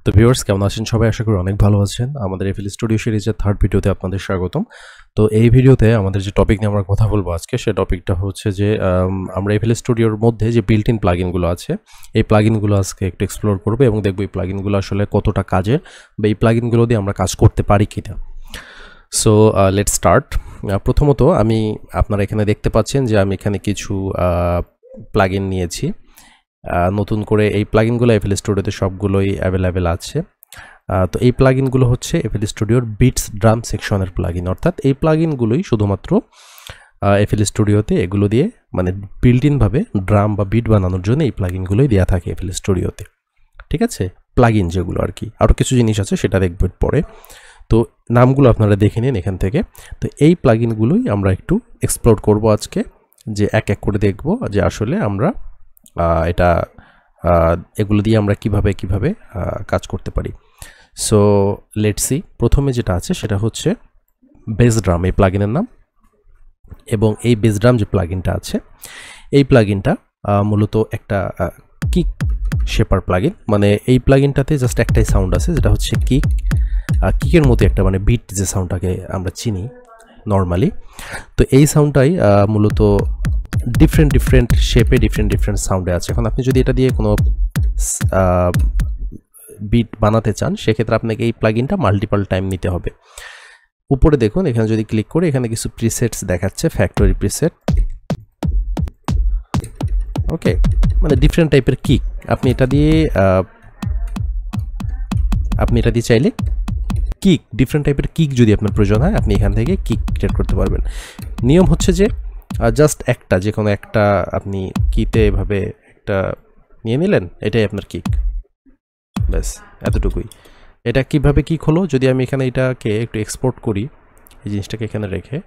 তো ভিউয়ার্স কেমন আছেন সবাই? আশা করি অনেক ভালো আছেন। আমাদের এফএল স্টুডিও সিরিজের থার্ড ভিডিওতে আপনাদের স্বাগতম। তো এই ভিডিওতে আমাদের যে টপিক নিয়ে আমরা কথা বলবো আজকে, সে টপিকটা হচ্ছে যে আমরা এফএল স্টুডিওর মধ্যে যে বিল্ট ইন প্লাগইনগুলো আছে, এই প্লাগইনগুলো আজকে একটু এক্সপ্লোর করবো এবং দেখবো এই প্লাগইনগুলো আসলে কতটা কাজের বা এই প্লাগইনগুলো দিয়ে আমরা কাজ করতে পারি কিনা। So let's start. প্রথমত আপনারা এখানে দেখতে পাচ্ছেন যে আমি এখানে কিছু প্লাগইন নিয়েছি। নতুন করে এই প্লাগইনগুলো এফএল স্টুডিওতে সবগুলোই অ্যাভেলেবেল আছে। তো এই প্লাগইনগুলো হচ্ছে এফএল স্টুডিওর বিটস ড্রাম সেকশনের প্লাগইন, অর্থাৎ এই প্লাগইনগুলোই শুধুমাত্র এফএল স্টুডিওতে এগুলো দিয়ে মানে বিল্ট ইনভাবে ড্রাম বা বিট বানানোর জন্য এই প্লাগইনগুলোই দেওয়া থাকে এফএল স্টুডিওতে। ঠিক আছে, প্লাগইন যেগুলো আর কি, আরও কিছু জিনিস আছে সেটা দেখবেন পরে। তো নামগুলো আপনারা দেখে নিন এখান থেকে। তো এই প্লাগইনগুলোই আমরা একটু এক্সপ্লোর করব আজকে, যে এক এক করে দেখব যে আসলে আমরা এগুলো দিয়ে আমরা কিভাবে কাজ করতে পারি। So let's see. প্রথমে যেটা আছে সেটা হচ্ছে বেস ড্রাম, এই প্লাগইনের নাম। এবং এই বেস ড্রাম যে প্লাগইনটা আছে, এই প্লাগইনটা মূলত একটা কিক শেপার প্লাগইন। মানে এই প্লাগইনটাতে জাস্ট একটাই সাউন্ড আছে, যেটা হচ্ছে কিকের মতো একটা মানে বিট যে সাউন্ডটাকে আমরা চিনি নর্মালি। তো এই সাউন্ডটাই মূলত ডিফারেন্ট শেপে ডিফারেন্ট সাউন্ডে আছে। এখন আপনি যদি এটা দিয়ে কোনো বিট বানাতে চান, সেক্ষেত্রে আপনাকে এই প্লাগইনটা মাল্টিপল টাইম নিতে হবে। উপরে দেখুন, এখানে যদি ক্লিক করে এখানে কিছু প্রিসেটস দেখাচ্ছে, ফ্যাক্টরি প্রিসেট। ওকে, মানে ডিফারেন্ট টাইপের কিক। আপনি এটা দিয়ে চাইলে ডিফারেন্ট টাইপের কিক যদি আপনার প্রয়োজন হয়, আপনি এখান থেকে কিক ক্রিয়েট করতে পারবেন। নিয়ম হচ্ছে যে জাস্ট যে কোনো একটা আপনি কিতে এভাবে একটা নিয়ে নিলেন, এটাই আপনার কিক, ব্যাস এতটুকুই। এটা কিভাবে কিক হলো, যদি আমি এখানে এটাকে একটু এক্সপোর্ট করি, এই জিনিসটাকে এখানে রেখে,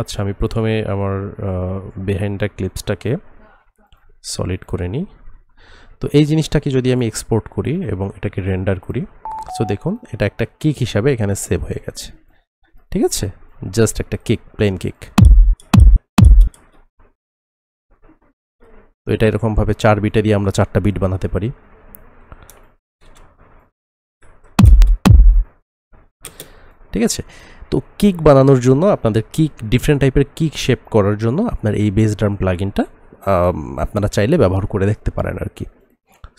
আচ্ছা আমি প্রথমে আমার বিহাইন্ড দ্য ক্লিপসটাকে সলিড করে নিই। তো এই জিনিসটাকে যদি আমি এক্সপোর্ট করি এবং এটাকে রেন্ডার করি, সো দেখুন এটা একটা কিক হিসাবে এখানে সেভ হয়ে গেছে। ঠিক আছে, জাস্ট একটা কিক, প্লেন কিক। তো এটা এরকমভাবে 4 বিটে দিয়ে আমরা 4টা বিট বানাতে পারি। ঠিক আছে, তো কিক বানানোর জন্য আপনাদের ডিফারেন্ট টাইপের কিক শেপ করার জন্য আপনার এই বেস ড্রাম প্লাগইনটা আপনারা চাইলে ব্যবহার করে দেখতে পারেন আর কি।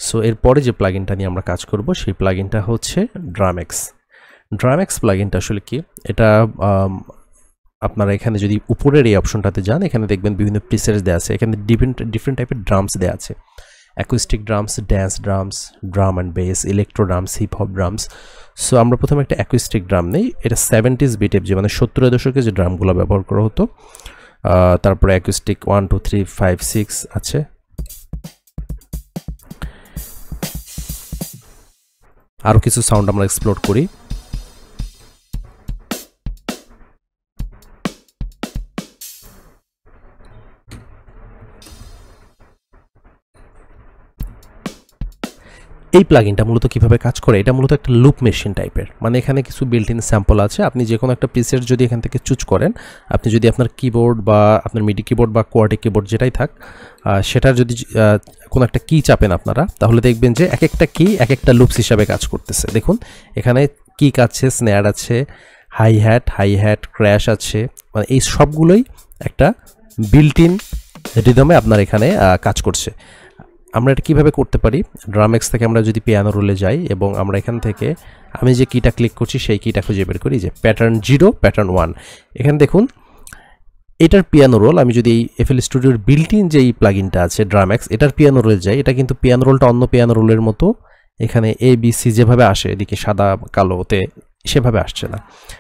সো এরপরে যে প্লাগইনটা নিয়ে আমরা কাজ করব, সেই প্লাগইনটা হচ্ছে ড্রামএক্স প্লাগইনটা আসলে কি, এটা আপনারা এখানে যদি উপরের এই অপশনটাতে যান, এখানে দেখবেন বিভিন্ন প্রিসেটস দেওয়া আছে। এখানে ডিফারেন্ট টাইপের ড্রামস দেওয়া আছে, acoustic drums, dance drums, drum and base, electro drums, hip hop drums. So আমরা প্রথমে একটা অ্যাকুস্টিক ড্রাম নেই। এটা 70s বিটের, যে মানে 70-এর দশকে যে ড্রামগুলো ব্যবহার করা হতো। তারপরে অ্যাকুস্টিক 1 2 3 5 6 আছে। আরও কিছু সাউন্ড আমরা এক্সপ্লোর করি। এই প্লাগইনটা মূলত কিভাবে কাজ করে, এটা মূলত একটা লুপ মেশিন টাইপের। মানে এখানে কিছু বিল্ট ইন স্যাম্পল আছে। আপনি যে কোনো একটা প্রিসেট যদি এখান থেকে চুজ করেন, আপনি যদি আপনার কিবোর্ড বা আপনার মিডি কিবোর্ড বা কোয়ার্টিক কিবোর্ড যেটাই থাক, সেটার যদি কোনো একটা কি চাপেন আপনারা, তাহলে দেখবেন যে এক একটা কি এক একটা লুপস হিসাবে কাজ করতেছে। দেখুন এখানে কিক আছে, স্ন্যার আছে, হাই হ্যাট ক্র্যাশ আছে, মানে এই সবগুলোই একটা বিল্ট ইন রিদমে আপনার এখানে কাজ করছে। আমরা এটা কীভাবে করতে পারি, ড্রামএক্স থেকে আমরা যদি পিয়ানো রোলে যাই এবং আমরা এখান থেকে আমি যে কিটা ক্লিক করছি সেই কিটা খুঁজে বের করি, যে প্যাটার্ন 0 প্যাটার্ন 1। এখানে দেখুন এটার পিয়ানো রোল, আমি যদি এই এফএল স্টুডিওর বিল্ট ইন যে এই প্লাগইনটা আছে ড্রামএক্স, এটার পিয়ানো রোলে যাই, এটা কিন্তু পিয়ানো রোলটা অন্য পিয়ানো রোলের মতো এখানে ABC যেভাবে আসে, এদিকে সাদা কালোতে, সেভাবে আসছে না,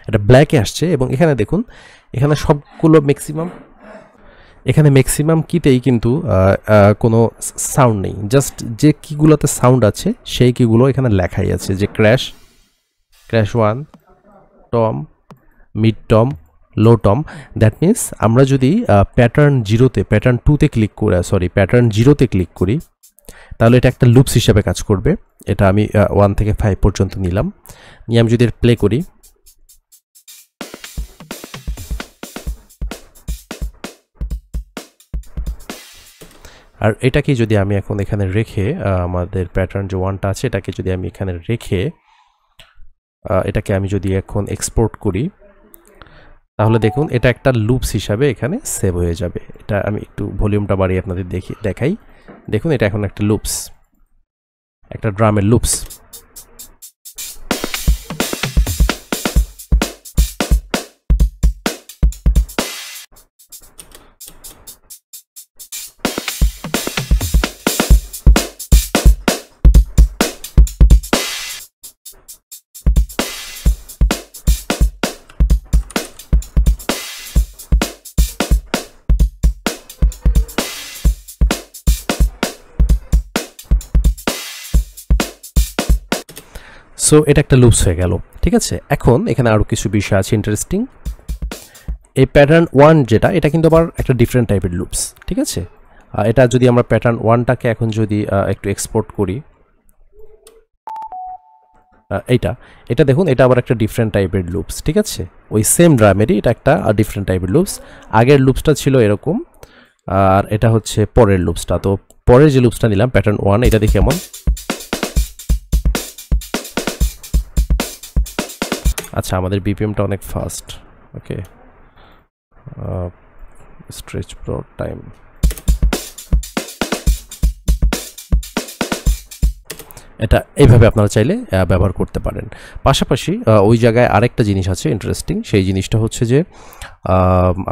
এটা ব্ল্যাকে আসছে। এবং এখানে দেখুন এখানে সবগুলো ম্যাক্সিমাম কিতেই কিন্তু কোনো সাউন্ড নেই, জাস্ট যে কিগুলোতে সাউন্ড আছে সেই কিগুলো এখানে লেখাই আছে, যে crash 1, Tom, mid Tom, low Tom. That means আমরা যদি প্যাটার্ন 2তে ক্লিক করি, তাহলে এটা একটা লুপস হিসাবে কাজ করবে। এটা আমি 1 থেকে 5 পর্যন্ত নিলাম, নিয়ে আমি যদি প্লে করি, আর এটাকে যদি আমি এখন এখানে রেখে আমাদের প্যাটার্ন যে 1টা আছে এটাকে যদি আমি এখানে রেখে এটাকে আমি যদি এখন এক্সপোর্ট করি, তাহলে দেখুন এটা একটা লুপস হিসাবে এখানে সেভ হয়ে যাবে। এটা আমি একটু ভলিউমটা বাড়িয়ে আপনাদের দেখাই। দেখুন এটা এখন একটা লুপস, একটা ড্রামের লুপস। সো এটা একটা লুপস হয়ে গেল, ঠিক আছে। এখন এখানে আরও কিছু বিষয় আছে ইন্টারেস্টিং। এই প্যাটার্ন 1 যেটা, এটা কিন্তু আবার একটা ডিফারেন্ট টাইপের লুপস, ঠিক আছে। এটা যদি আমরা প্যাটার্ন 1টাকে এখন যদি একটু এক্সপোর্ট করি, এটা দেখুন এটা আবার একটা ডিফারেন্ট টাইপের লুপস, ঠিক আছে। ওই সেম ড্রামেরই এটা একটা ডিফারেন্ট টাইপের লুপস। আগের লুপসটা ছিল এরকম, আর এটা হচ্ছে পরের লুপসটা। তো পরের যে লুপসটা নিলাম প্যাটার্ন 1, এটা দেখি এমন। আচ্ছা, আমাদের বিপিএমটা অনেক ফাস্ট। ওকে, স্ট্রেচ প্রো টাইম। এটা এইভাবে আপনারা চাইলে ব্যবহার করতে পারেন। পাশাপাশি ওই জায়গায় আরেকটা জিনিস আছে ইন্টারেস্টিং, সেই জিনিসটা হচ্ছে যে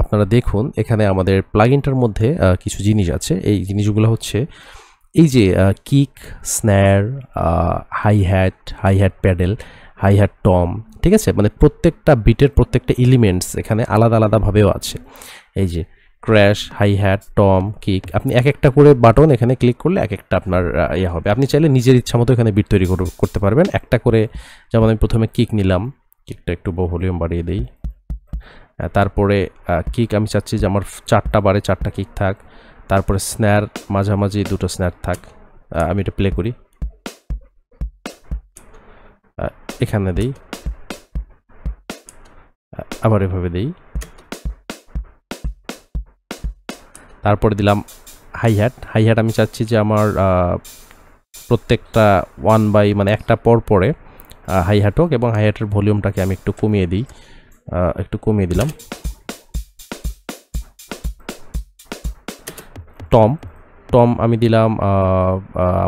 আপনারা দেখুন এখানে আমাদের প্লাগইনটার মধ্যে কিছু জিনিস আছে। এই জিনিসগুলো হচ্ছে এই যে kick, snare, hi hat pedal, hi hat tom, ঠিক আছে। মানে প্রত্যেকটা বিটের প্রত্যেকটা এলিমেন্টস এখানে আলাদা আলাদাভাবেও আছে। এই যে crash, hi hat, tom, kick, আপনি এক একটা করে বাটন এখানে ক্লিক করলে এক একটা আপনার ইয়ে হবে। আপনি চাইলে নিজের ইচ্ছা মতো এখানে বিট তৈরি করতে পারবেন একটা করে। যেমন আমি প্রথমে কিক নিলাম, কিকটা একটু ভলিউম বাড়িয়ে দিই। তারপরে কিক আমি চাচ্ছি যে আমার 4টা বারে 4টা কিক থাক। তারপরে স্ন্যার মাঝামাঝি 2টো স্ন্যার থাক। আমি এটা প্লে করি, এখানে দিই, আবার এভাবে দিই। তারপরে দিলাম হাই হ্যাট আমি চাচ্ছি যে আমার প্রত্যেকটা 1 বাই মানে একটা পর পরে হাই হ্যাট হোক, এবং হাই হ্যাটের ভলিউমটাকে আমি একটু কমিয়ে দিই, একটু কমিয়ে দিলাম। টম আমি দিলাম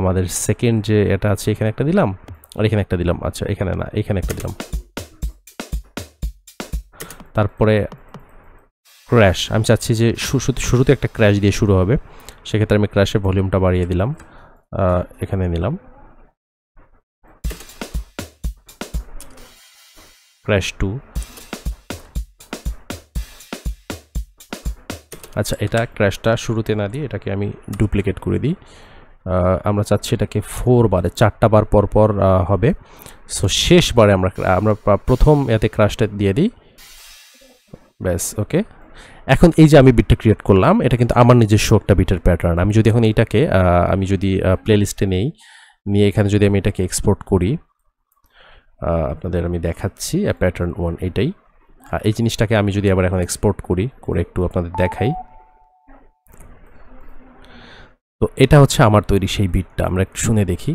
আমাদের সেকেন্ড যে এটা আছে এখানে একটা দিলাম, আর এখানে একটা দিলাম। আচ্ছা, এখানে না, এখানে একটা দিলাম। তারপরে ক্র্যাশ আমি চাচ্ছি যে শুরুতে একটা ক্র্যাশ দিয়ে শুরু হবে, সেক্ষেত্রে আমি ক্র্যাশের ভলিউমটা বাড়িয়ে দিলাম, এখানে নিলাম। ক্র্যাশ 2। আচ্ছা, এটা ক্র্যাশটা শুরুতে না দিয়ে এটাকে আমি ডুপ্লিকেট করে দিই। আমরা চাচ্ছি এটাকে 4 বারে 4টা বার পর পর হবে। সো শেষবারে আমরা প্রথম এতে ক্র্যাশটা দিয়ে দিই, ব্যাস। ওকে, এখন এই যে আমি বিটটা ক্রিয়েট করলাম, এটা কিন্তু আমার নিজস্ব একটা বিটের প্যাটার্ন। আমি যদি এখন এইটাকে আমি যদি প্লেলিস্টে নিয়ে এখানে যদি আমি এটাকে এক্সপোর্ট করি, আপনাদের আমি দেখাচ্ছি প্যাটার্ন 1 এটাই। এই জিনিসটাকে আমি যদি আবার এখন এক্সপোর্ট করে একটু আপনাদের দেখাই, তো এটা হচ্ছে আমার তৈরি সেই বিটটা। আমরা একটু শুনে দেখি।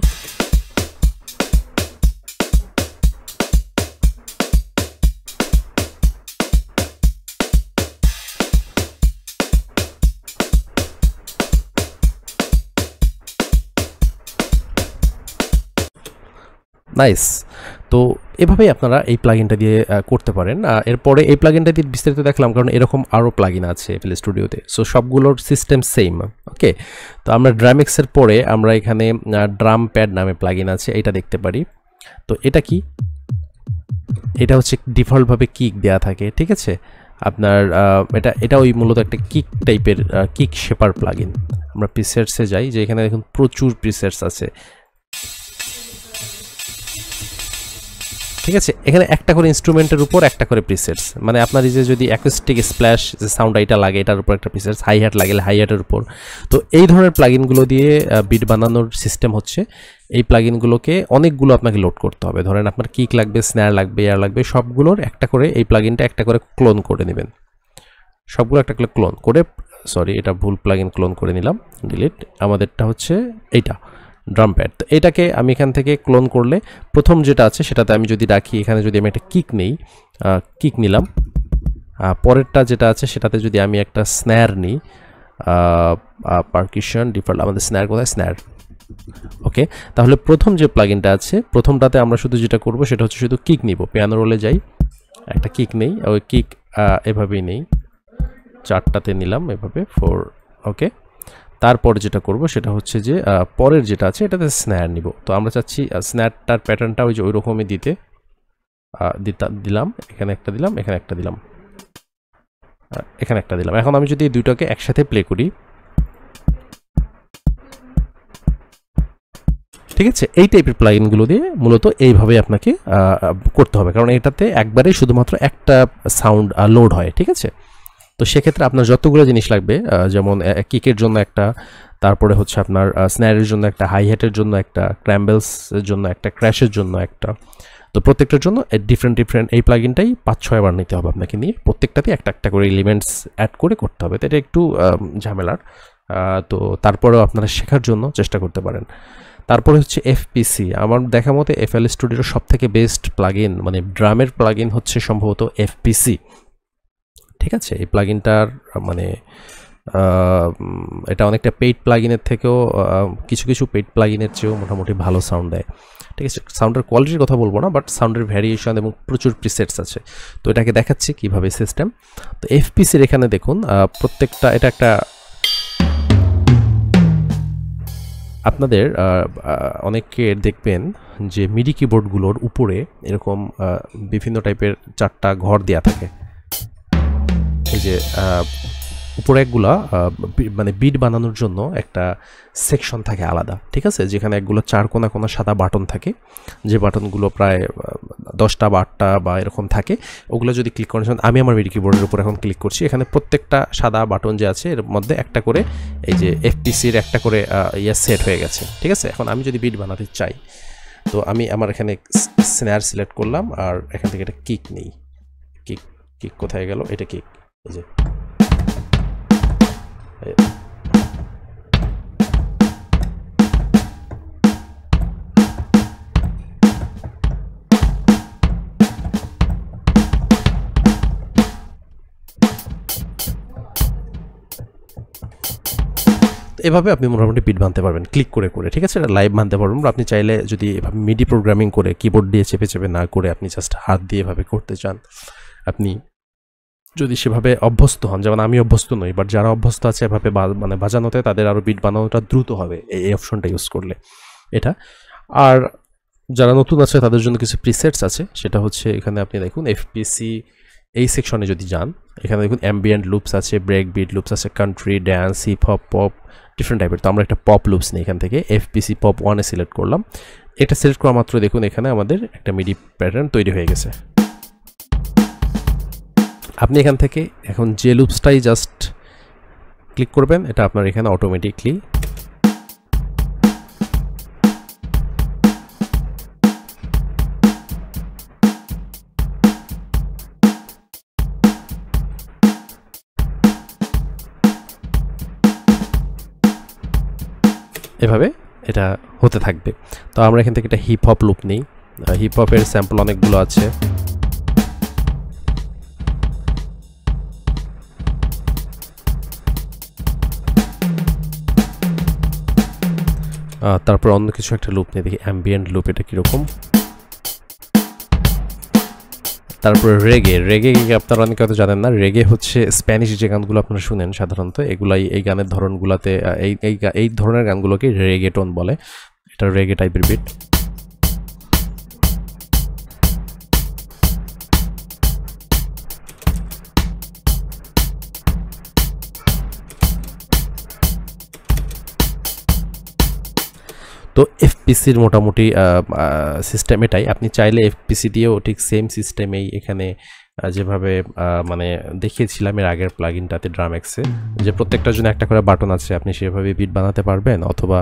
নাইস। তো এভাবেই আপনারা এই প্লাগইনটা দিয়ে করতে পারেন। এরপরে এই প্লাগইনটা দিয়ে বিস্তারিত দেখলাম, কারণ এরকম আরও প্লাগইন আছে এফএল স্টুডিওতে। সো সবগুলোর সিস্টেম সেম। ওকে, তো আমরা ড্রামএক্সের পরে আমরা এখানে ড্রাম প্যাড নামে প্লাগইন আছে, এটা দেখতে পারি। তো এটা কি, এটা হচ্ছে ডিফল্টভাবে কিক দেয়া থাকে, ঠিক আছে। আপনার এটা ওই মূলত একটা কিক টাইপের কিক শেপার প্লাগইন। আমরা প্রিসেটসে যাই, যে এখানে দেখুন প্রচুর প্রিসেটস আছে, ঠিক আছে। এখানে একটা করে ইনস্ট্রুমেন্টের উপর একটা করে প্রিসেটস, মানে আপনার এই যে যদি অ্যাকুস্টিক স্প্ল্যাশ যে সাউন্ড এটা লাগে এটার উপর একটা প্রিসেটস, হাই হ্যাট লাগলে হাই হ্যাটের উপর। তো এই ধরনের প্লাগইনগুলো দিয়ে বিট বানানোর সিস্টেম হচ্ছে, এই প্লাগইনগুলোকে অনেকগুলো আপনাকে লোড করতে হবে। ধরেন আপনার কিক লাগবে, স্ন্যার লাগবে, এয়ার লাগবে, সবগুলোর একটা করে এই প্লাগইনটা একটা করে ক্লোন করে নেবেন। সবগুলো একটা করে ক্লোন করে সরি এটা ভুল প্লাগইন ক্লোন করে নিলাম, ডিলিট। আমাদেরটা হচ্ছে এইটা ড্রাম প্যাড। তো এটাকে আমি এখান থেকে ক্লোন করলে প্রথম যেটা আছে সেটাতে আমি যদি রাখি, এখানে যদি আমি একটা কিক নেই, কিক নিলাম, পরেরটা যেটা আছে সেটাতে যদি আমি একটা স্ন্যার নিই, পারকিশন ডিফল্ট, আমাদের স্ন্যার কোথায়, স্ন্যার, ওকে। তাহলে প্রথম যে প্লাগইনটা আছে প্রথমটাতে আমরা শুধু যেটা করব সেটা হচ্ছে শুধু কিক নিব, পিয়ানো রোলে যাই, একটা কিক নেই, ওই কিক এভাবেই নেই, 4টাতে নিলাম এভাবে 4, ওকে। তারপর যেটা করব সেটা হচ্ছে যে পরের যেটা আছে এটাতে স্ন্যার নিব। তো আমরা চাচ্ছি স্ন্যারটার প্যাটার্নটা ওই যে ওই রকমই দিতে, দিলাম, এখানে একটা দিলাম, এখানে একটা দিলাম, এখানে একটা দিলাম। এখন আমি যদি এই দুটোকে একসাথে প্লে করি, ঠিক আছে, এই টাইপের প্লাগইনগুলো দিয়ে মূলত এইভাবে আপনাকে করতে হবে, কারণ এটাতে একবারেই শুধুমাত্র একটা সাউন্ড লোড হয়, ঠিক আছে। তো সেক্ষেত্রে আপনার যতগুলো জিনিস লাগবে, যেমন কিকের জন্য একটা, তারপরে হচ্ছে আপনার স্ন্যারের জন্য একটা, হাই হ্যাটের জন্য একটা, ক্র্যাম্বেলসের জন্য একটা, ক্র্যাশের জন্য একটা, তো প্রত্যেকটার জন্য ডিফারেন্ট এই প্লাগইনটাই 5-6 বার নিতে হবে আপনাকে, নিয়ে প্রত্যেকটাতে একটা একটা করে এলিমেন্টস অ্যাড করে করতে হবে। তো এটা একটু ঝামেলার, তো তারপরেও আপনারা শেখার জন্য চেষ্টা করতে পারেন। তারপরে হচ্ছে এফপিসি। আমার দেখা মতে এফএল স্টুডিওর সবথেকে বেস্ট প্লাগইন, মানে ড্রামের প্লাগইন হচ্ছে সম্ভবত এফপিসি, ঠিক আছে। এই প্লাগইনটার মানে এটা অনেকটা পেইড প্লাগইনের থেকেও কিছু কিছু পেইড প্লাগইনের চেয়েও মোটামুটি ভালো সাউন্ড দেয়, ঠিক আছে। সাউন্ডের কোয়ালিটির কথা বলবো না, বাট সাউন্ডের ভ্যারিয়েশন এবং প্রচুর প্রিসেটস আছে। তো এটাকে দেখাচ্ছি কীভাবে সিস্টেম। তো এফপিসির এখানে দেখুন প্রত্যেকটা, এটা একটা আপনাদের অনেকে দেখবেন যে মিডি কিবোর্ডগুলোর উপরে এরকম বিভিন্ন টাইপের 4টা ঘর দেওয়া থাকে, এই যে উপরে একগুলা মানে বিট বানানোর জন্য একটা সেকশন থাকে আলাদা, ঠিক আছে, যেখানে একগুলো 4 কোণা কোণা সাদা বাটন থাকে, যে বাটনগুলো প্রায় 10টা বা 8টা বা এরকম থাকে। ওগুলো যদি ক্লিক করেন, আমি আমার মিডি কিবোর্ডের উপর এখন ক্লিক করছি, এখানে প্রত্যেকটা সাদা বাটন যে আছে এর মধ্যে একটা করে এই যে এফপিসির একটা করে সেট হয়ে গেছে, ঠিক আছে। এখন আমি যদি বিট বানাতে চাই, তো আমি আমার এখানে স্ন্যার সিলেক্ট করলাম, আর এখান থেকে একটা কিক নেই, কিক কোথায় গেল, এটা কিক, এই যে এভাবে আপনি মোটামুটি বিট বানতে পারবেন ক্লিক করে করে, ঠিক আছে। এটা লাইভ বানতে পারবেন। আপনি চাইলে যদি এভাবে মিডি প্রোগ্রামিং করে কিবোর্ড দিয়ে চেপে চেপে না করে আপনি জাস্ট হাত দিয়ে এভাবে করতে চান, আপনি যদি সেভাবে অভ্যস্ত হন, যেমন আমি অভ্যস্ত নই, বাট যারা অভ্যস্ত আছে এভাবে মানে বাজানোতে, তাদের আরও বিট বানানোটা দ্রুত হবে এই অপশনটা ইউজ করলে এটা। আর যারা নতুন আছে তাদের জন্য কিছু প্রিসেটস আছে, সেটা হচ্ছে এখানে আপনি দেখুন এফপিসি এই সেকশনে যদি যান, এখানে দেখুন অ্যাম্বিয়েন্ট লুপস আছে, ব্রেক বিট লুপস আছে, country, dance, hip hop, pop, different টাইপের। তো আমরা একটা পপ লুপস নিই এখান থেকে, এফপিসি পপ 1-এ সিলেক্ট করলাম। এটা সিলেক্ট করা মাত্র দেখুন এখানে আমাদের একটা মিডি প্যাটার্ন তৈরি হয়ে গেছে। আপনি এখান থেকে এখন যে লুপসটাই জাস্ট ক্লিক করবেন, এটা আপনার এখানে অটোমেটিকলি এভাবে এটা হতে থাকবে। তো আমরা এখান থেকে একটা হিপ হপ লুপ নিই, হিপ হপের স্যাম্পল অনেকগুলো আছে, তারপর অন্য কিছু একটা লুপ নিয়ে দেখি অ্যাম্বিয়েন্ট লুপ, এটা কীরকম। তারপরে রেগে আপনারা অনেকে হয়তো জানেন না, রেগে হচ্ছে স্প্যানিশ যে গানগুলো আপনারা শুনেন সাধারণত, এগুলাই এই গানের ধরনগুলোতে এই ধরনের গানগুলোকে রেগেটন বলে। এটা রেগে টাইপের বিট। তো এফপিসির মোটামুটি সিস্টেম এটাই। আপনি চাইলে এফপিসি দিয়েও ঠিক সেম সিস্টেমেই এখানে যেভাবে মানে দেখিয়েছিলাম এর আগের প্লাগইনটাতে ড্রামএক্সে, যে প্রত্যেকটার জন্য একটা করে বাটন আছে, আপনি সেভাবে বিট বানাতে পারবেন, অথবা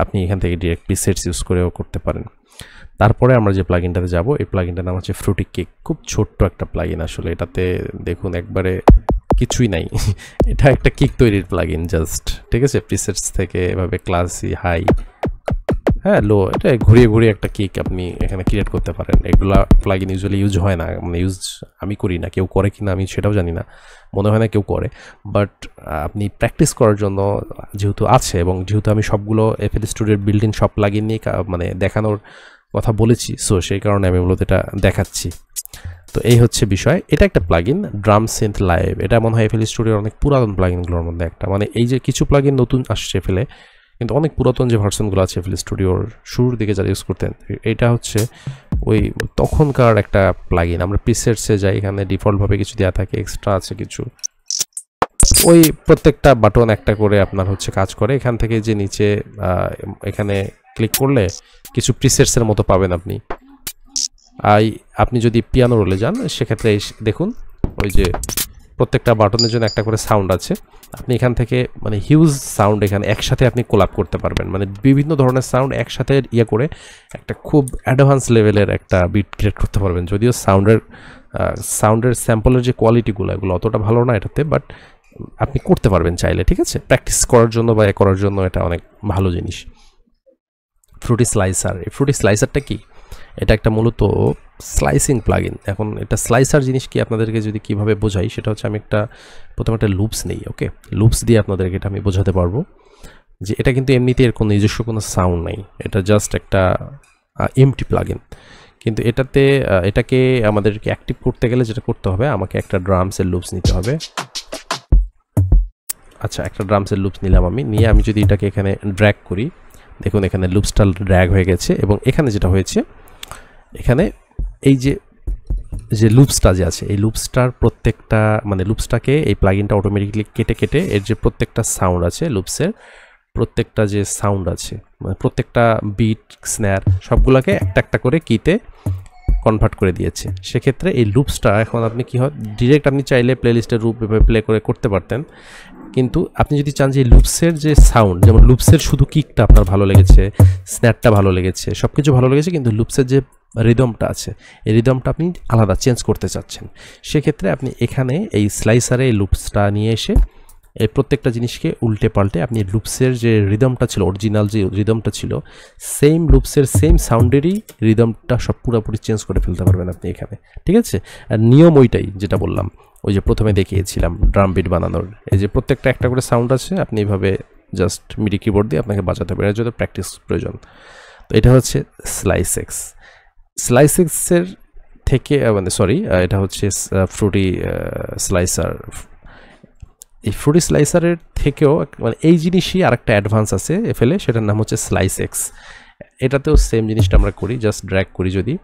আপনি এখান থেকে ডিরেক্ট প্রিসেটস ইউজ করেও করতে পারেন। তারপরে আমরা যে প্লাগইনটাতে যাব, এই প্লাগইনটার নাম হচ্ছে ফ্রুটি কেক। খুব ছোট্ট একটা প্লাগইন আসলে, এটাতে দেখুন একবারে কিছুই নাই। এটা একটা কিক তৈরির প্লাগইন জাস্ট, ঠিক আছে? প্রিসেটস থেকে এভাবে ক্লাসি, হাই, হ্যাঁ, লো, এটা ঘুরিয়ে ঘুরিয়ে একটা কিক আপনি এখানে ক্রিয়েট করতে পারেন। এগুলা প্লাগইন ইউজুয়ালি ইউজ হয় না, মানে আমি করি না, কেউ করে কিনা আমি সেটাও জানি না, মনে হয় না কেউ করে। বাট আপনি প্র্যাকটিস করার জন্য যেহেতু আছে, এবং যেহেতু আমি সবগুলো এফএল স্টুডিওর বিল্ট ইন সব প্লাগইন নিয়ে মানে দেখানোর কথা বলেছি, সো সেই কারণে আমি মূলত এটা দেখাচ্ছি। তো এই হচ্ছে বিষয়। এটা একটা প্লাগইন ড্রাম সিন্থ লাইভ। এটা মনে হয় এফএল স্টুডিওর অনেক পুরাতন প্লাগইনগুলোর মধ্যে একটা, মানে এই যে কিছু প্লাগইন নতুন আসছে এফএলে, কিন্তু অনেক পুরাতন যে ভার্সনগুলো আছে এফএল স্টুডিওর শুরুর দিকে যারা ইউজ করতেন, এটা হচ্ছে ওই তখনকার একটা প্লাগইন। আমরা প্রিসেটসে যাই, এখানে ডিফল্টভাবে কিছু দেওয়া থাকে, এক্সট্রা আছে কিছু, ওই প্রত্যেকটা বাটন একটা করে আপনার হচ্ছে কাজ করে। এখান থেকে যে নিচে এখানে ক্লিক করলে কিছু প্রিসেটসের মতো পাবেন আপনি। আপনি যদি পিয়ানো রোলে যান সেক্ষেত্রে দেখুন ওই যে প্রত্যেকটা বাটনের জন্য একটা করে সাউন্ড আছে। আপনি এখান থেকে মানে হিউজ সাউন্ড এখানে একসাথে আপনি কোলাপ করতে পারবেন, মানে বিভিন্ন ধরনের সাউন্ড একসাথে ইয়ে করে একটা খুব অ্যাডভান্স লেভেলের একটা বিট ক্রিয়েট করতে পারবেন। যদিও সাউন্ডের স্যাম্পলের যে কোয়ালিটিগুলো এগুলো অতটা ভালো না এটাতে, বাট আপনি করতে পারবেন চাইলে, ঠিক আছে? প্র্যাকটিস করার জন্য বা করার জন্য এটা অনেক ভালো জিনিস। ফ্রুটি স্লাইসার। এই ফ্রুটি স্লাইসারটা কি? এটা একটা মূলত স্লাইসিং প্লাগইন। এখন এটা স্লাইসার জিনিস কি আপনাদেরকে যদি কিভাবে বোঝাই, সেটা হচ্ছে আমি প্রথমে একটা লুপস নেই, ওকে? লুপস দিয়ে আপনাদেরকে এটা আমি বোঝাতে পারবো যে এটা কিন্তু এমনিতে এর কোনো নিজস্ব কোনো সাউন্ড নাই, এটা জাস্ট একটা এমটি প্লাগইন। কিন্তু এটাকে আমাদেরকে অ্যাক্টিভ করতে গেলে যেটা করতে হবে, আমাকে একটা ড্রামসের লুপস নিতে হবে। আচ্ছা, একটা ড্রামসের লুপস নিলাম আমি, নিয়ে আমি যদি এটাকে এখানে ড্র্যাগ করি, দেখুন এখানে লুপসটা ড্র্যাগ হয়ে গেছে। এবং এখানে যেটা হয়েছে, এখানে এই যে লুপসটা যে আছে, এই লুপসটার প্রত্যেকটা মানে লুপসটাকে এই প্লাগইনটা অটোমেটিক্যালি কেটে কেটে এর যে প্রত্যেকটা সাউন্ড আছে, লুপসের প্রত্যেকটা যে সাউন্ড আছে, মানে প্রত্যেকটা বিট, স্ন্যার সবগুলোকে একটা একটা করে কিতে কনভার্ট করে দিয়েছে। সেক্ষেত্রে এই লুপসটা এখন আপনি কি হয়, ডিরেক্ট আপনি চাইলে প্লেলিস্টের রূপ প্লে করে করতে পারতেন, কিন্তু আপনি যদি চান যে লুপসের যে সাউন্ড, যেমন লুপসের শুধু কিকটা আপনার ভালো লেগেছে, স্ন্যারটা ভালো লেগেছে, সব কিছু ভালো লেগেছে, কিন্তু লুপসের যে রিদমটা আছে, এই রিদমটা আপনি আলাদা চেঞ্জ করতে চাচ্ছেন, সেক্ষেত্রে আপনি এখানে এই স্লাইসারে এই লুপসটা নিয়ে এসে এই প্রত্যেকটা জিনিসকে উল্টে পাল্টে আপনি লুপসের যে রিদমটা ছিল, অরিজিনাল যে রিদমটা ছিল, সেম লুপসের সেম সাউন্ডেরই রিদমটা সব পুরোপুরি চেঞ্জ করে ফেলতে পারবেন আপনি এখানে, ঠিক আছে? আর নিয়ম ওইটাই যেটা বললাম, ওই যে প্রথমে দেখিয়েছিলাম ড্রাম বিট বানানোর, এই যে প্রত্যেকটা একটা করে সাউন্ড আছে, আপনি এইভাবে জাস্ট মিডি কিবোর্ড দিয়ে আপনাকে বাজাতে পারেন, এর জন্য প্র্যাকটিস প্রয়োজন। তো এটা হচ্ছে স্লাইসেক্স। স্লাইসেক্সের থেকে মানে সরি, এটা হচ্ছে ফ্রুটি স্লাইসার। এই ফ্রুটি স্লাইসারের থেকেও মানে এই জিনিসই আরেকটা অ্যাডভান্স আছে এফএলে, সেটার নাম হচ্ছে স্লাইসেক্স। এটাতেও সেম জিনিসটা আমরা করি, জাস্ট ড্র্যাগ করি। যদি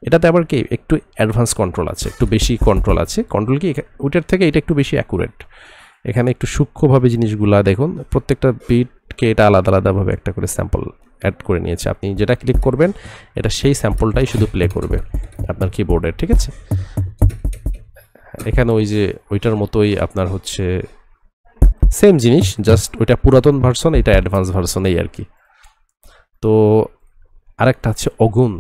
এটাতে আবার কি একটু অ্যাডভান্স কন্ট্রোল আছে, একটু বেশি কন্ট্রোল আছে। কন্ট্রোল কি ওইটার থেকে এটা একটু বেশি অ্যাকুরেট, এখানে একটু সূক্ষ্মভাবে জিনিসগুলা দেখুন, প্রত্যেকটা বিটকে এটা আলাদা আলাদাভাবে একটা করে স্যাম্পল অ্যাড করে নিয়েছে। আপনি যেটা ক্লিক করবেন এটা সেই স্যাম্পলটাই শুধু প্লে করবে আপনার কিবোর্ডের, ঠিক আছে? এখানে ওই যে ওইটার মতোই আপনার হচ্ছে সেম জিনিস, জাস্ট ওইটা পুরাতন ভার্সন, এটা অ্যাডভান্স ভার্সন, এই আর কি। তো আরেকটা হচ্ছে অগুন।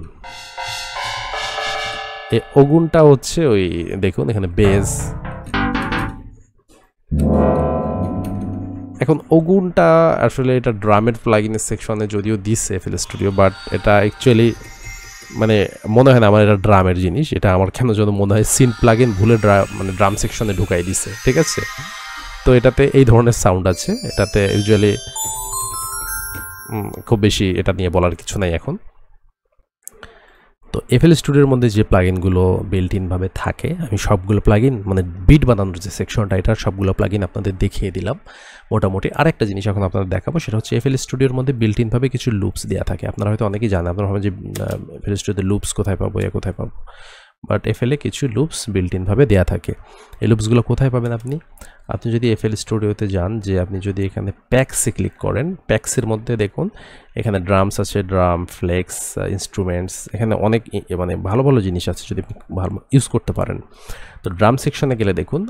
এই অগুনটা হচ্ছে ওই দেখুন এখানে বেজ। এখন অগুনটা আসলে এটা ড্রামের প্লাগইনের সেকশনে যদিও দিচ্ছে এফএল স্টুডিও, বাট এটা অ্যাকচুয়ালি মানে মনে হয় না আমার এটা ড্রামের জিনিস, এটা আমার কেন যেন মনে হয় সিন প্লাগইন ভুলে মানে ড্রাম সেকশনে ঢুকাই দিছে, ঠিক আছে? তো এটাতে এই ধরনের সাউন্ড আছে, এটাতে ইউজুয়ালি খুব বেশি এটা নিয়ে বলার কিছু নাই এখন। তো এফএল স্টুডিওর মধ্যে যে প্লাগইনগুলো বিল্ট ইনভাবে থাকে, আমি সবগুলো প্লাগইন মানে বিট বানানোর যে সেকশনটা, এটার সবগুলো প্লাগইন আপনাদের দেখিয়ে দিলাম মোটামুটি। আরেকটা জিনিস এখন আপনাদের দেখাবো, সেটা হচ্ছে এফএল স্টুডিওর মধ্যে বিল্ট ইনভাবে কিছু লুপস দেওয়া থাকে। আপনারা হয়তো অনেকেই জানেন, আপনারা ভাবেন যে এফএল স্টুডিওতে লুপস কোথায় পাবো, কোথায় পাবো, বাট এফএলে কিছু লুপস বিল্ট ইনভাবে দেওয়া থাকে। এই লুপসগুলো কোথায় পাবেন আপনি যদি এফএল স্টুডিওতে যান, যে আপনি যদি এখানে প্যাক্সে ক্লিক করেন, প্যাক্সের মধ্যে দেখুন এখানে ড্রামস আছে, ড্রাম, ফ্লেক্স, ইনস্ট্রুমেন্টস, এখানে অনেক মানে ভালো ভালো জিনিস আছে যদি আপনি ভালো ইউজ করতে পারেন। তো ড্রাম সেকশনে গেলে দেখুন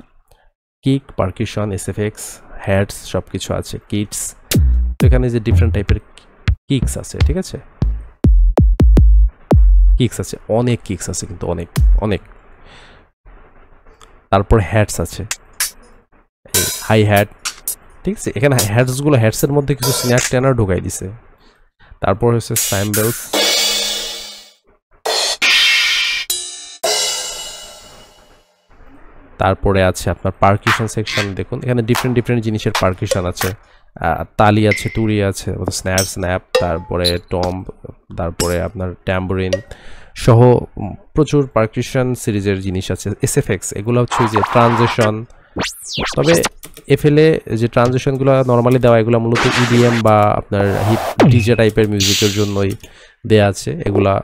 কিক, পারকিউশন, এসএফএক্স, হ্যাডস সব কিছু আছে, কিটস। তো এখানে যে ডিফারেন্ট টাইপের কিকস আছে, ঠিক আছে? কিকস আছে, অনেক কিকস আছে, কিন্তু অনেক অনেক। তারপর হ্যাডস আছে, হাই হ্যাট, ঠিক আছে। এখানে হ্যাটসগুলো হ্যাটসের মধ্যে কিছু স্ন্যাক ট্যানার ঢুকাই দিছে। তারপর হচ্ছে সাইম্বেলস, তারপরে আছে আপনার পারকিউশন সেকশন। দেখুন এখানে ডিফারেন্ট জিনিসের পারকিউশন আছে, তালি আছে, তুড়ি আছে, স্ন্যার, স্ন্যাপ, তারপরে টম্ব, তারপরে আপনার ট্যাম্বুরিন সহ প্রচুর পারকিউশন সিরিজের জিনিস আছে। এসএফএক্স এগুলো হচ্ছে যে ট্রানজিশন। তবে এফএলএ যে ট্রানজিশনগুলো নর্মালি দেওয়া, এগুলো মূলত ইডিএম বা আপনার হিপ ডিজে টাইপের মিউজিকের জন্যই দেয়া আছে। এগুলা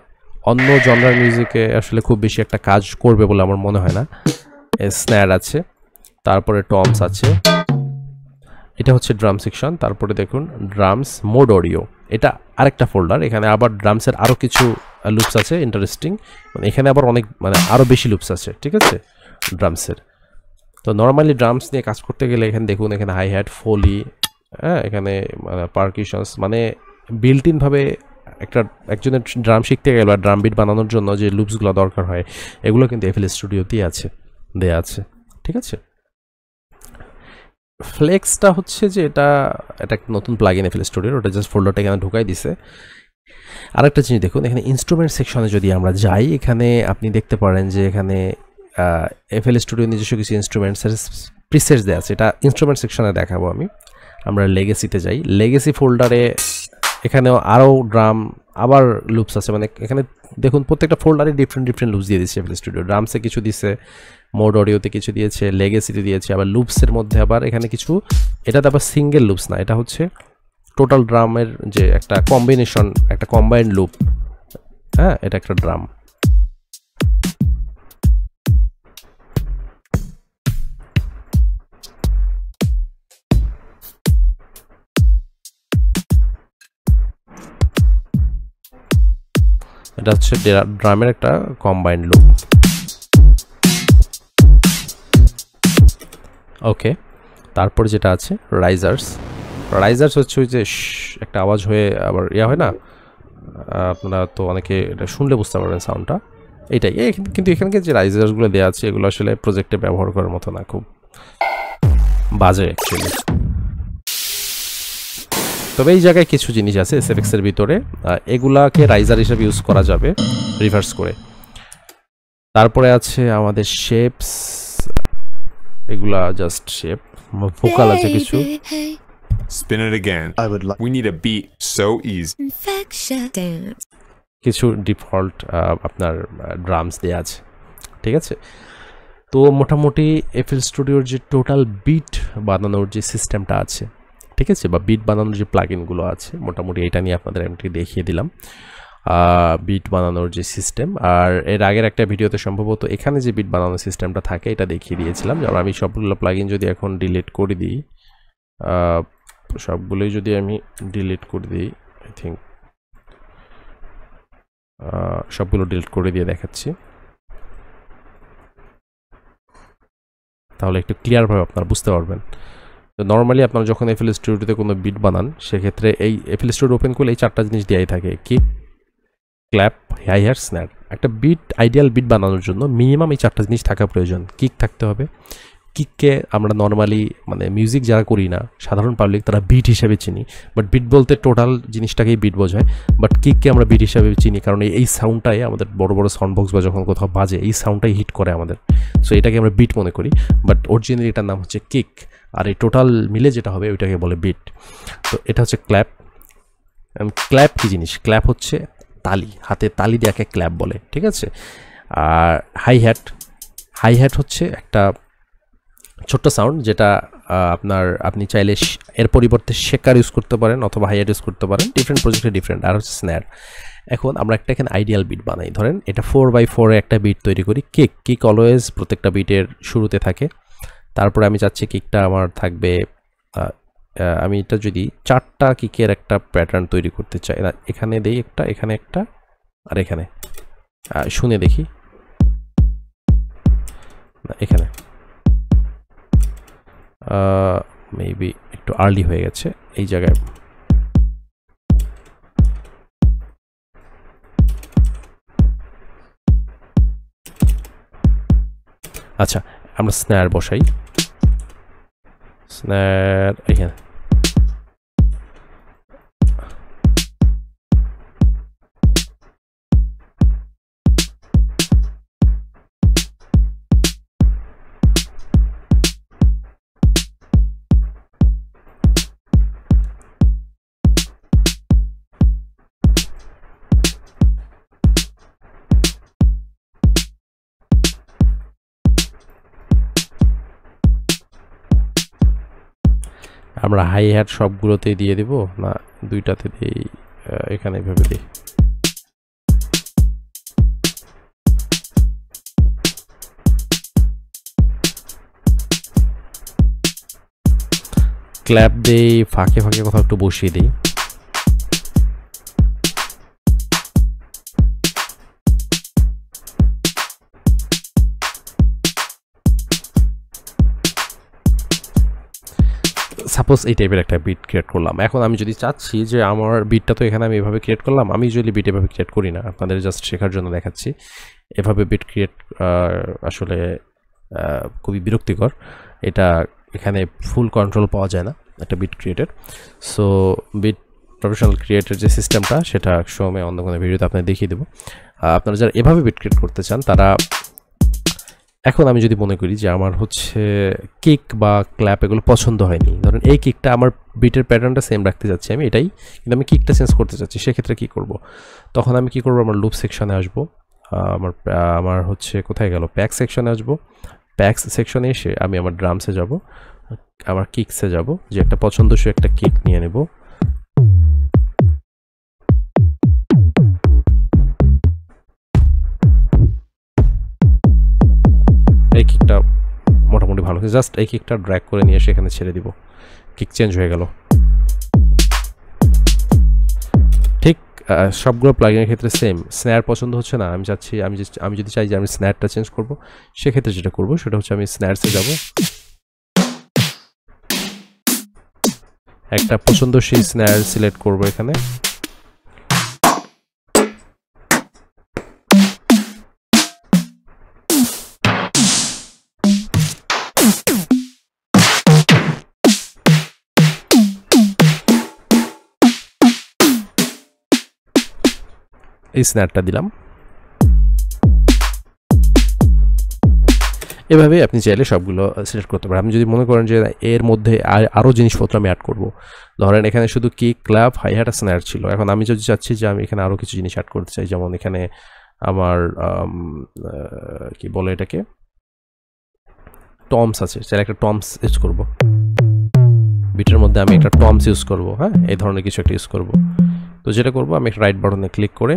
অন্য জনরার মিউজিকে আসলে খুব বেশি একটা কাজ করবে বলে আমার মনে হয় না। স্ন্যার আছে, তারপরে টমস আছে, এটা হচ্ছে ড্রাম সেকশন। তারপরে দেখুন ড্রামস মোড অডিও, এটা আরেকটা ফোল্ডার। এখানে আবার ড্রামসের আরও কিছু লুপস আছে ইন্টারেস্টিং, মানে এখানে আবার অনেক মানে আরও বেশি লুপস আছে, ঠিক আছে ড্রামসের। তো নর্মালি ড্রামস নিয়ে কাজ করতে গেলে এখানে দেখুন, এখানে হাই হ্যাট, ফোলি, হ্যাঁ, এখানে পারকিউশনস, মানে বিল্ট ইনভাবে একজনের ড্রাম শিখতে গেলে বা ড্রাম বিট বানানোর জন্য যে লুপসগুলো দরকার হয়, এগুলো কিন্তু এফএল স্টুডিওতেই আছে, দেয়া আছে, ঠিক আছে। ফ্লেক্সটা হচ্ছে যে এটা একটা নতুন প্লাগইন এফএল স্টুডিওর, ওটা জাস্ট ফোল্ডারটা এখানে ঢুকাই দিছে। আরেকটা জিনিস দেখুন, এখানে ইনস্ট্রুমেন্ট সেকশনে যদি আমরা যাই, এখানে আপনি দেখতে পারেন যে এখানে এফএল স্টুডিও নিজস্ব কিছু ইনস্ট্রুমেন্টসের প্রিসেটস দেওয়া আছে। এটা ইনস্ট্রুমেন্ট সেকশনে দেখাবো আমি। আমরা লেগেসিতে যাই, লেগেসি ফোল্ডারে এখানেও আরও ড্রাম আবার লুপস আছে, মানে এখানে দেখুন প্রত্যেকটা ফোল্ডারে ডিফারেন্ট লুপস দিয়ে দিচ্ছে এফএল স্টুডিও। ড্রামসে কিছু দিচ্ছে, মোড অডিওতে কিছু দিয়েছে, লেগেসিতে দিয়েছে, আবার লুপসের মধ্যে আবার এখানে কিছু, এটাতে আবার সিঙ্গেল লুপস না, এটা হচ্ছে টোটাল ড্রামের যে একটা কম্বিনেশন, একটা কম্বাইন্ড লুপ, হ্যাঁ, এটা একটা ড্রাম। এটা হচ্ছে ড্রামের একটা কম্বাইন্ড লুপ। ওকে, তারপর যেটা আছে রাইজার্স হচ্ছে ওই যে একটা আওয়াজ হয়ে আবার ইয়া হয় না, আপনারা তো অনেকে এটা শুনলে বুঝতে পারবেন সাউন্ডটা, এইটাই। কিন্তু এখানকার যে রাইজার্সগুলো দেওয়া আছে এগুলো আসলে প্রজেক্টে ব্যবহার করার মতো না, খুব বাজে অ্যাকচুয়ালি। তবে এই জায়গায় কিছু জিনিস আছে এসএফএক্স এর ভিতরে, এগুলাকে রাইজার হিসেবে ইউজ করা যাবে রিভার্স করে। তারপরে আছে আমাদের শেপস, এগুলা জাস্ট শেপ। ভোকাল আছে কিছু। Spin it again. I would like. We need a beat so easy. কিছু ডিফল্ট আপনার ড্রামস দেওয়া আছে, ঠিক আছে। তো মোটামুটি এফএল স্টুডিওর যে টোটাল বিট বানানোর যে সিস্টেমটা আছে, ঠিক আছে, বা বিট বানানোর যে প্লাগইনগুলো আছে, মোটামুটি এটা নিয়ে আপনাদের আমি দেখিয়ে দিলাম বিট বানানোর যে সিস্টেম। আর এর আগের একটা ভিডিওতে সম্ভবত এখানে যে বিট বানানোর সিস্টেমটা থাকে এটা দেখিয়ে দিয়েছিলাম। যেমন আমি সবগুলো প্লাগইন যদি এখন ডিলিট করে দিই, সবগুলোই যদি আমি ডিলিট করে দিই, আই থিঙ্ক সবগুলো ডিলিট করে দিয়ে দেখাচ্ছি, তাহলে একটু ক্লিয়ারভাবে আপনারা বুঝতে পারবেন। তো নর্মালি আপনারা যখন এফএল স্টুডিওতে কোনো বিট বানান, সেক্ষেত্রে এই এফএল স্টুডিও ওপেন করলে এই চারটা জিনিস দেওয়াই থাকে, কিক, ক্ল্যাপ, হাই হ্যাট, স্ন্যার। একটা বিট, আইডিয়াল বিট বানানোর জন্য মিনিমাম এই চারটা জিনিস থাকা প্রয়োজন। কিক থাকতে হবে, কিককে আমরা নর্মালি মানে মিউজিক যারা করি না, সাধারণ পাবলিক, তারা বিট হিসেবে চিনি, বাট বিট বলতে টোটাল জিনিসটাকেই বিট বোঝায়, বাট কিককে আমরা বিট হিসেবে চিনি কারণ এই সাউন্ডটাই আমাদের বড় বড় সাউন্ড বক্স বা যখন কোথাও বাজে এই সাউন্ডটাই হিট করে আমাদের, সো এটাকে আমরা বিট মনে করি, বাট অরিজিনালি এটার নাম হচ্ছে কিক, আর এই টোটাল মিলে যেটা হবে ওইটাকে বলে বিট। তো এটা হচ্ছে ক্ল্যাপ। ক্ল্যাপ কী জিনিস? ক্ল্যাপ হচ্ছে তালি, হাতে তালি দেওয়াকে ক্ল্যাপ বলে, ঠিক আছে। আর হাই হ্যাট হচ্ছে একটা ছোট্ট সাউন্ড, যেটা আপনি চাইলে এর পরিবর্তে শেকার ইউজ করতে পারেন অথবা হাই হ্যাট ইউজ করতে পারেন, ডিফারেন্ট প্রজেক্টে ডিফারেন্ট। আর হচ্ছে স্ন্যার। এখন আমরা এখানে আইডিয়াল বিট বানাই, ধরেন এটা 4x4 একটা বিট তৈরি করি। কিক অলওয়েজ প্রত্যেকটা বিটের শুরুতে থাকে। তারপরে আমি চাচ্ছি কিকটা আমার থাকবে, আমি এটা যদি 4টা কিকের একটা প্যাটার্ন তৈরি করতে চাই, এখানে দেই একটা, এখানে একটা, আর এখানে শুনে দেখি, এখানে মেবি একটু আর্লি হয়ে গেছে এই জায়গায়। আচ্ছা, আমরা স্ন্যার বসাই। স্ন্যার এখানে আমরা হাই হ্যাট সবগুলোতেই দিয়ে দিব না দুইটাতে দিই এখানে এভাবে দিই ক্ল্যাপ দেই ফাঁকে ফাঁকে কোথাও একটু বসিয়ে দিই সাপোজ এই টাইপের একটা বিট ক্রিয়েট করলাম এখন আমি যদি চাচ্ছি যে আমার বিটটা তো এখানে আমি এভাবে ক্রিয়েট করলাম আমি ইউজুয়ালি বিট এভাবে ক্রিয়েট করি না আপনাদের জাস্ট শেখার জন্য দেখাচ্ছি এভাবে বিট ক্রিয়েট আসলে খুবই বিরক্তিকর এটা এখানে ফুল কন্ট্রোল পাওয়া যায় না একটা বিট ক্রিয়েটের সো বিট প্রফেশনাল ক্রিয়েটের যে সিস্টেমটা সেটা সময় অন্য কোনো ভিডিওতে আপনাদের দেখিয়ে দেবো আপনারা যারা এভাবে বিট ক্রিয়েট করতে চান তারা এখন আমি যদি মনে করি যে আমার হচ্ছে কিক বা ক্ল্যাপ এগুলো পছন্দ হয়নি ধরেন এই কিকটা আমার বিটের প্যাটার্নটা সেম রাখতে যাচ্ছি আমি এটাই কিন্তু আমি কিকটা চেঞ্জ করতে চাচ্ছি সেক্ষেত্রে কী করব তখন আমি কী করবো আমার লুপ সেকশনে আসবো আমার হচ্ছে কোথায় গেল প্যাক সেকশনে আসবো প্যাক সেকশনে এসে আমি আমার ড্রামসে যাব আমার কিকসে যাব যে একটা পছন্দসই একটা কিক নিয়ে নেব এই কিকটা মোটামুটি ভালো জাস্ট এই কিকটা ড্র্যাগ করে নিয়ে এসে এখানে ছেড়ে দিব কিক চেঞ্জ হয়ে গেল ঠিক সবগুলো প্লাগিনের ক্ষেত্রে সেম স্ন্যার পছন্দ হচ্ছে না আমি চাচ্ছি আমি যদি চাই যে আমি স্ন্যারটা চেঞ্জ করব সেক্ষেত্রে যেটা করব সেটা হচ্ছে আমি স্ন্যারসে যাব একটা পছন্দসই স্ন্যার সিলেক্ট করব এখানে এই স্ন্যারটা দিলাম এভাবে আপনি চাইলে সবগুলো সিলেক্ট করতে পারেন আপনি যদি মনে করেন যে এর মধ্যে আরও জিনিসপত্র আমি অ্যাড করব ধরেন এখানে শুধু কিক ক্ল্যাপ হাই হ্যাট স্ন্যার ছিল এখন আমি যদি চাচ্ছি যে আমি এখানে আরও কিছু জিনিস অ্যাড করতে চাই যেমন এখানে আমার কি বলে এটাকে টমস আছে চাইলে একটা টমস ইউজ করব বিটের মধ্যে আমি একটা টমস ইউজ করব হ্যাঁ এই ধরনের কিছু একটা ইউজ করব তো যেটা করব আমি একটা রাইট বাটনে ক্লিক করে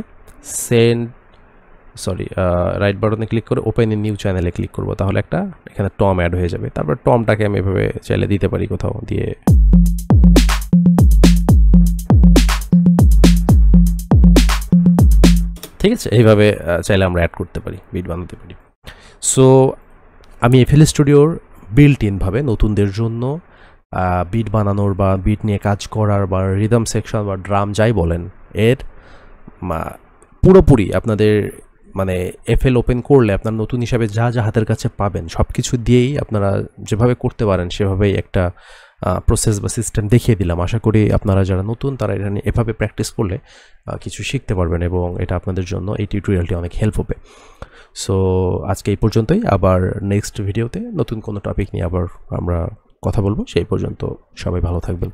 রাইট বাটনে ক্লিক করে ওপেন ইন নিউ চ্যানেলে ক্লিক করব তাহলে একটা এখানে টম অ্যাড হয়ে যাবে তারপর টমটাকে আমি এভাবে চাইলে দিতে পারি কোথাও দিয়ে ঠিক আছে এইভাবে চাইলে আমরা অ্যাড করতে পারি বিট বানাতে পারি সো আমি এফএল স্টুডিওর বিল্ট ইনভাবে নতুনদের জন্য বিট বানানোর বা বিট নিয়ে কাজ করার বা রিদম সেকশন বা ড্রাম যাই বলেন এর পুরোপুরি আপনাদের মানে এফএল ওপেন করলে আপনার নতুন হিসাবে যা যা হাতের কাছে পাবেন সব কিছু দিয়েই আপনারা যেভাবে করতে পারেন সেভাবেই একটা প্রসেস বা সিস্টেম দেখিয়ে দিলাম আশা করি আপনারা যারা নতুন তারা এটা নিয়ে এভাবে প্র্যাকটিস করলে কিছু শিখতে পারবেন এবং এটা আপনাদের জন্য এই টিউটোরিয়ালটি অনেক হেল্প হবে সো আজকে এই পর্যন্তই আবার নেক্সট ভিডিওতে নতুন কোনো টপিক নিয়ে আবার আমরা কথা বলবো সেই পর্যন্ত সবাই ভালো থাকবেন